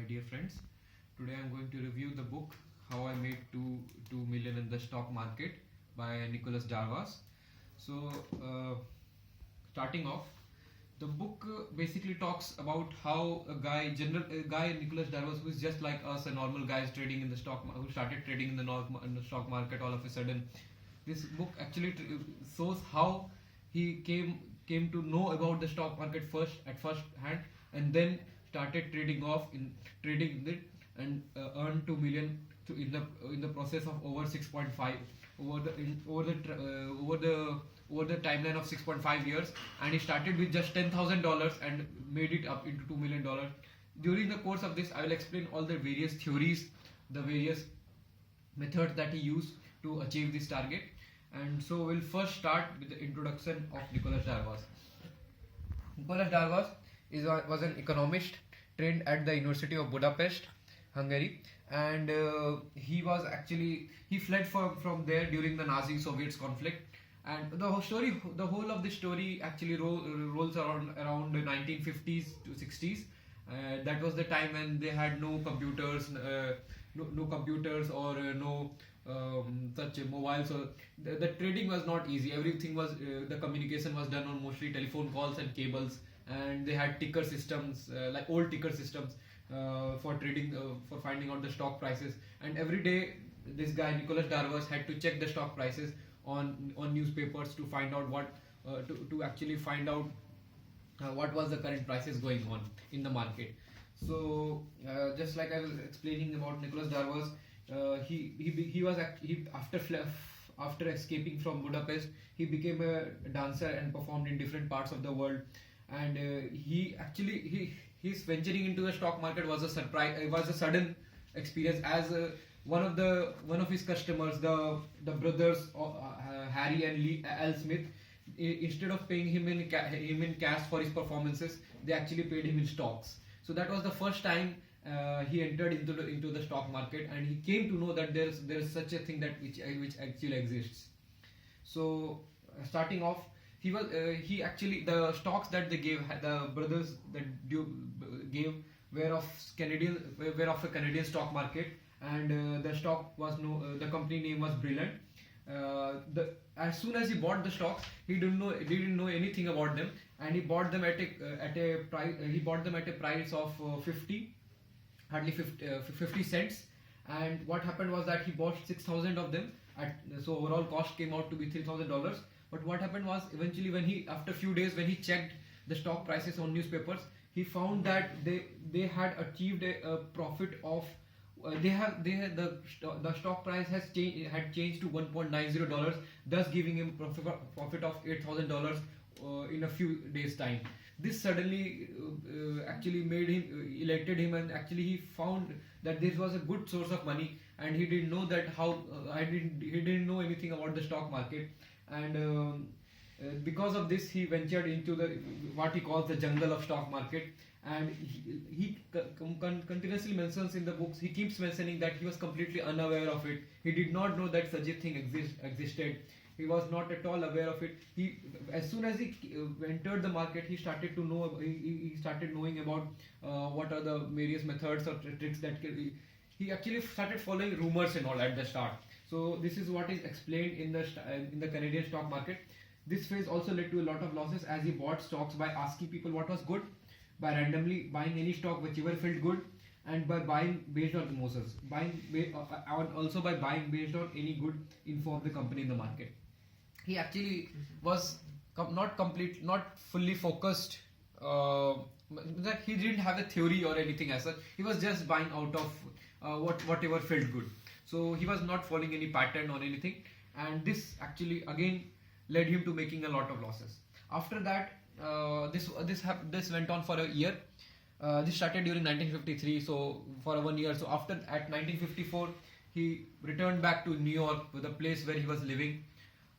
dear friends. Today I'm going to review the book How I Made 2 Million in the Stock Market by Nicolas Darvas. So, starting off, the book basically talks about how a guy, Nicolas Darvas, who is just like us, a normal guy, is trading in the who started trading in the stock market all of a sudden. This book actually shows how he came to know about the stock market at first hand, and then started trading it and earned 2 million in the process of over 6.5 over the timeline of 6.5 years. And he started with just $10,000 and made it up into $2 million. During the course of this, I will explain all the various theories, the various methods that he used to achieve this target. And so we'll first start with the introduction of Nicolas Darvas. Nicolas Darvas was an economist trained at the University of Budapest, Hungary, and he fled from there during the Nazi-Soviet conflict. And the whole of the story actually rolls around the 1950s to 60s. That was the time when they had no computers, no computers or no such mobiles. So the trading was not easy. Everything was the communication was done on mostly telephone calls and cables, and they had ticker systems, like old ticker systems for trading, for finding out the stock prices. And every day this guy Nicolas Darvas had to check the stock prices on newspapers to find out what what was the current prices going on in the market. So just like I was explaining about Nicolas Darvas, after escaping from Budapest, he became a dancer and performed in different parts of the world. And his venturing into the stock market was a surprise. It was a sudden experience, as one of his customers, the brothers Harry and Lee L. Smith, instead of paying him in cash for his performances, they actually paid him in stocks. So that was the first time he entered into the stock market, and he came to know that there's such a thing which actually exists. So starting off, the stocks that they gave, the brothers gave were of a Canadian stock market, and the company name was Brilliant. As soon as he bought the stocks, he didn't know anything about them, and he bought them at a price of 50 cents. And what happened was that he bought 6,000 of them so overall cost came out to be $3,000. But what happened was, eventually, after a few days, when he checked the stock prices on newspapers, he found that they had achieved a profit of the stock price had changed to $1.90, thus giving him profit of $8,000 in a few days' time. This suddenly actually elated him, and actually he found that this was a good source of money, and he didn't know he didn't know anything about the stock market. And because of this, he ventured into what he calls the jungle of stock market. And he continuously mentions in the books, he keeps mentioning that he was completely unaware of it. He did not know that such a thing existed. He was not at all aware of it. As soon as he entered the market, he started to know. He started knowing about what are the various methods or tricks that he actually started following rumors and all at the start. So this is what is explained in the Canadian stock market. This phase also led to a lot of losses, as he bought stocks by asking people what was good, by randomly buying any stock whichever felt good, and by buying based on emotions, also by buying based on any good info of the company in the market. He actually was not fully focused. That he didn't have a theory or anything as such. He was just buying out of whatever felt good. So he was not following any pattern or anything, and this actually again led him to making a lot of losses. After that, this went on for a year. This started during 1953, so for 1 year. So at 1954, he returned back to New York, to the place where he was living,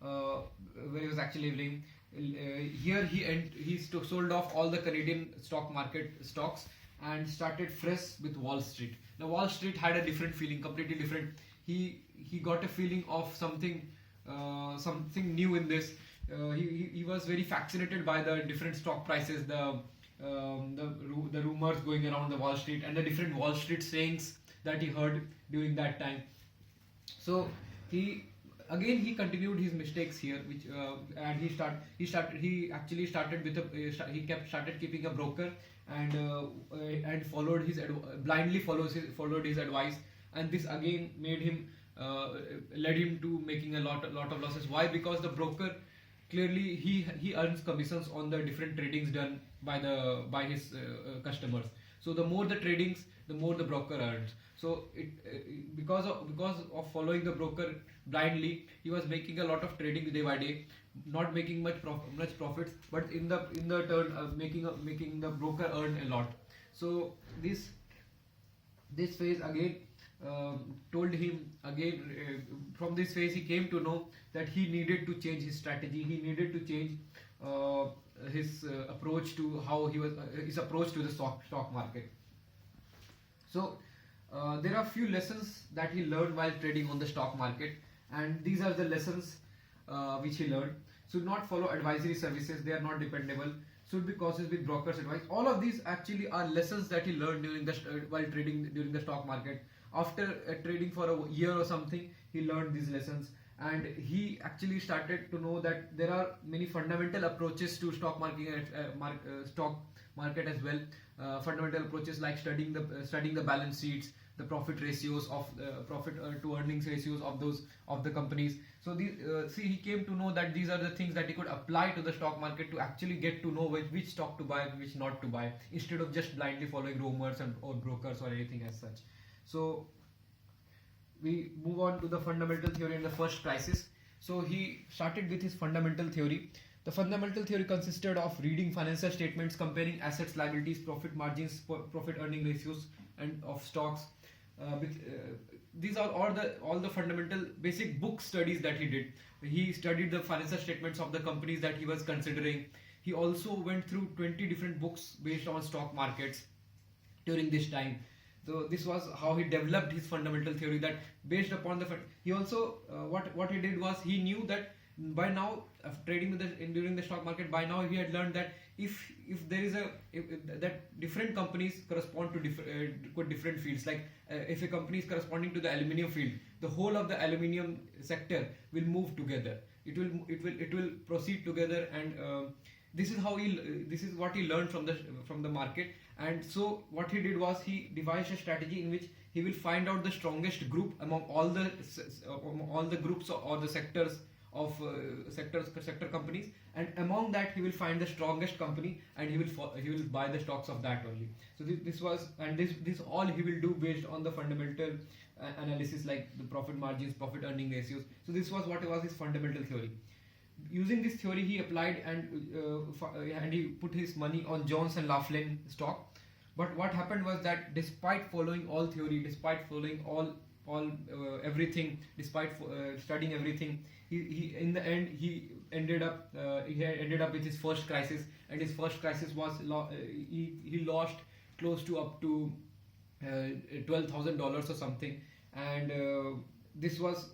where he was actually living. Here he sold off all the Canadian stock market stocks and started fresh with Wall Street. Now Wall Street had a different feeling, completely different. He got a feeling of something new in this. He was very fascinated by the different stock prices, the rumors going around the Wall Street and the different Wall Street sayings that he heard during that time. So he continued his mistakes here, which and he actually started with started keeping a broker, and followed blindly followed his advice, and this again made him led him to making a lot of losses. Why? Because the broker, clearly he earns commissions on the different tradings done by his customers. So the more the tradings, the more the broker earns. So because of following the broker blindly, he was making a lot of trading day by day, not making much profits, but in the turn making the broker earn a lot. So this phase again told him again from this phase he came to know that he needed to change his strategy. He needed to change his approach to his approach to the stock market. So there are few lessons that he learned while trading on the stock market, and these are the lessons which he learned. Should not follow advisory services; they are not dependable. Should be cautious with brokers' advice. All of these actually are lessons that he learned while trading during the stock market. After trading for a year or something, he learned these lessons, and he actually started to know that there are many fundamental approaches to stock market as well. Fundamental approaches like studying the balance sheets, the profit ratios of profit to earnings ratios of the companies. So he came to know that these are the things that he could apply to the stock market to actually get to know which stock to buy and which not to buy, instead of just blindly following rumors or brokers or anything as such. So we move on to the fundamental theory and the first crisis. So he started with his fundamental theory. The fundamental theory consisted of reading financial statements, comparing assets, liabilities, profit margins, profit earning ratios, and of stocks. These are all the fundamental basic book studies that he did. He studied the financial statements of the companies that he was considering. He also went through 20 different books based on stock markets during this time. So this was how he developed his fundamental theory, that based upon he also what he did was he knew that by now trading during the stock market, by now he had learned that if there is that different companies correspond to different fields. Like if a company is corresponding to the aluminium field, the whole of the aluminium sector will move together. It will proceed together, and this is what he learned from the market. And so what he did was he devised a strategy in which he will find out the strongest group among all the groups or the sectors of sector companies, and among that he will find the strongest company, and he will buy the stocks of that only. So this all he will do based on the fundamental analysis, like the profit margins, profit earning ratios. So this was what was his fundamental theory. Using this theory, he applied and he put his money on Jones and Laughlin stock. But what happened was that despite following all theory, despite following all everything, despite studying everything, he in the end he ended up with his first crisis. And his first crisis was he lost close to up to $12,000 or something. And this was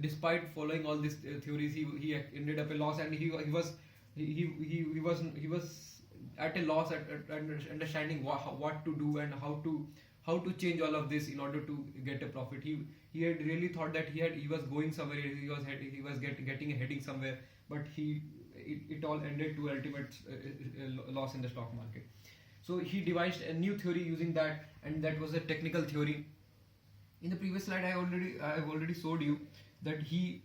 despite following all these theories. He ended up a loss, and he was at a loss at understanding what to do and how to change all of this in order to get a profit. He had really thought that he was going somewhere, he was getting a heading somewhere, but it all ended to ultimate loss in the stock market. So he devised a new theory using that, and that was a technical theory. In the previous slide, I have already showed you that he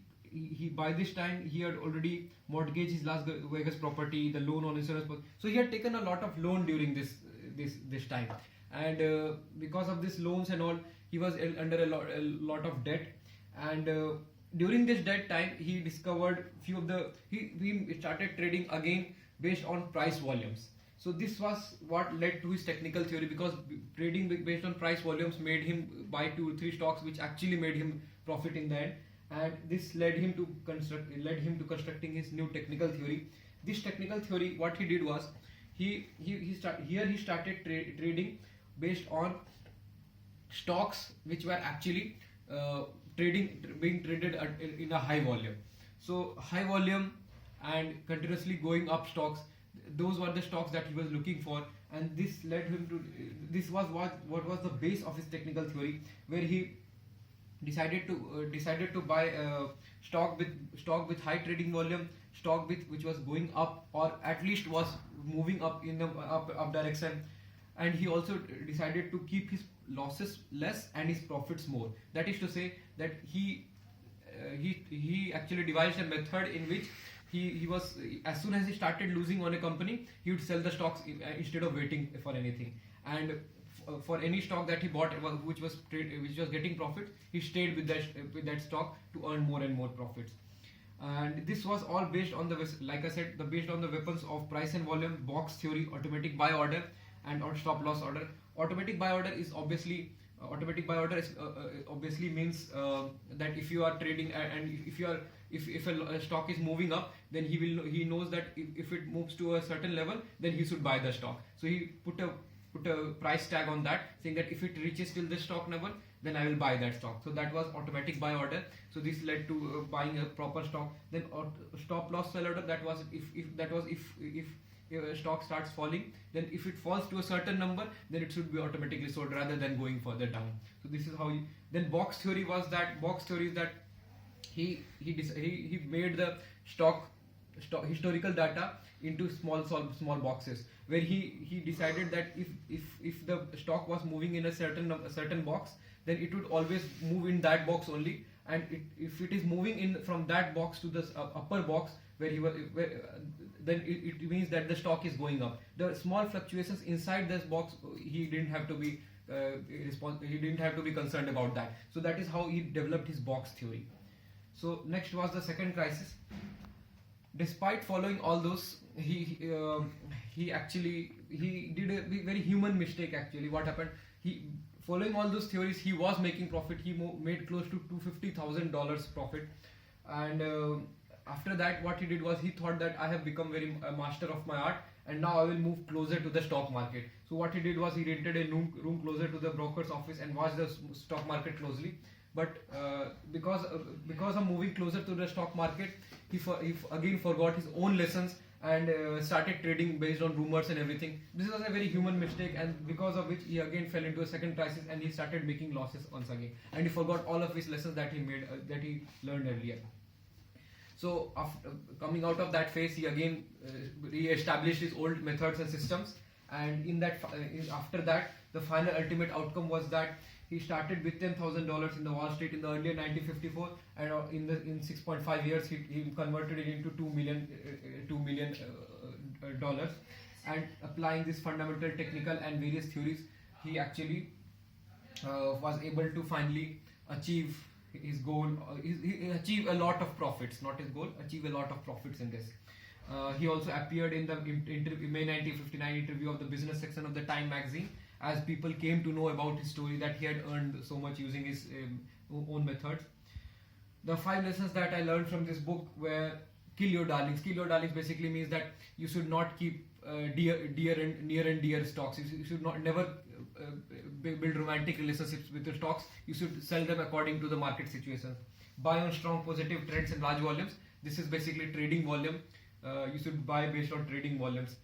by this time he had already mortgaged his Las Vegas property, the loan on insurance. So he had taken a lot of loan during this time, and because of this loans and all, he was under a lot of debt. And during this debt time, he discovered he started trading again based on price volumes. So this was what led to his technical theory, because trading based on price volumes made him buy 2 or 3 stocks, which actually made him profit in the end. And this led him to constructing his new technical theory. This technical theory, what he did was he started trading based on stocks which were actually being traded in a high volume. So high volume and continuously going up stocks, those were the stocks that he was looking for. and this led him to this was what was the base of his technical theory, where he decided to buy stock with high trading volume, stock which was going up or at least was moving up in the up direction, and he also decided to keep his losses less and his profits more. That is to say that he actually devised a method in which he was, as soon as he started losing on a company, he would sell the stocks instead of waiting for anything. And for any stock that he bought which was getting profits, he stayed with that stock to earn more and more profits. And this was all based on like I said, based on the weapons of price and volume, box theory, automatic buy order, and or stop loss order. Automatic buy order is obviously means that if you are trading and if a stock is moving up, then he knows that if it moves to a certain level, then he should buy the stock. So he put a price tag on that, saying that if it reaches till this stock level, then I will buy that stock. So that was automatic buy order. So this led to buying a proper stock. Then stop loss sell order, that was if a stock starts falling, then if it falls to a certain number, then it should be automatically sold rather than going further down. So this is how then box theory is that he made the stock historical data into small boxes, where he decided that if the stock was moving in a certain box, then it would always move in that box only, and if it is moving in from that box to the upper box then it means that the stock is going up. The small fluctuations inside this box, he didn't have to be concerned about that. So that is how he developed his box theory. So next was the second crisis. Despite following all those, he did a very human mistake. Actually, what happened? Following all those theories, he was making profit. He made close to $250,000 profit, and after that, what he did was he thought that I have become a master of my art, and now I will move closer to the stock market. So what he did was he rented a room closer to the broker's office and watched the stock market closely. But because of moving closer to the stock market, he again forgot his own lessons and started trading based on rumors and everything. This was a very human mistake, and because of which he again fell into a second crisis, and he started making losses once again, and he forgot all of his lessons that he learned earlier. So after coming out of that phase, he again re-established his old methods and systems, and after that, the final ultimate outcome was that he started with $10,000 in the Wall Street in the earlier 1954, and in 6.5 years he converted it into $2 million dollars. And applying this fundamental, technical, and various theories, he actually was able to finally achieve his goal. He achieved a lot of profits, not his goal, achieve a lot of profits in this. He also appeared in the May 1959 interview of the business section of the Time magazine, as people came to know about his story, that he had earned so much using his own methods. The 5 lessons that I learned from this book were: kill your darlings. Kill your darlings basically means that you should not keep near and dear stocks. You should never build romantic relationships with your stocks. You should sell them according to the market situation. Buy on strong positive trends and large volumes. This is basically trading volume. You should buy based on trading volumes.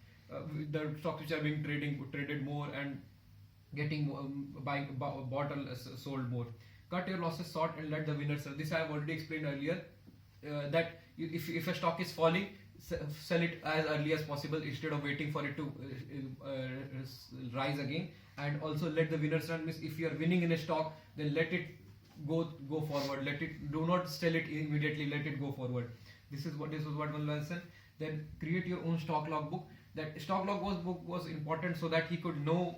The stocks which are being traded more and getting bought or sold more. Cut your losses short and let the winner sell. This I have already explained earlier. That if a stock is falling, sell it as early as possible instead of waiting for it to rise again. And also let the winners run. Means if you are winning in a stock, then let it go forward. Do not sell it immediately. Let it go forward. This was one lesson. Then create your own stock log book. That stock log book was important so that he could know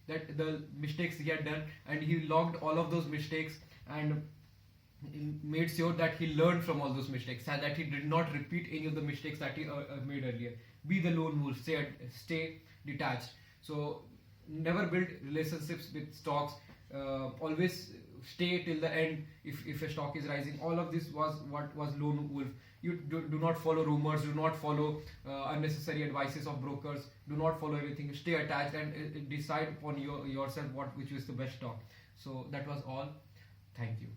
that the mistakes he had done, and he logged all of those mistakes and made sure that he learned from all those mistakes, and that he did not repeat any of the mistakes that he made earlier. Be the lone wolf. Stay detached. So never build relationships with stocks. Always stay till the end if a stock is rising. All of this was what was lone wolf. You do not follow rumors, do not follow unnecessary advices of brokers, do not follow everything. Stay attached and decide upon yourself which is the best stock. So that was all. Thank you.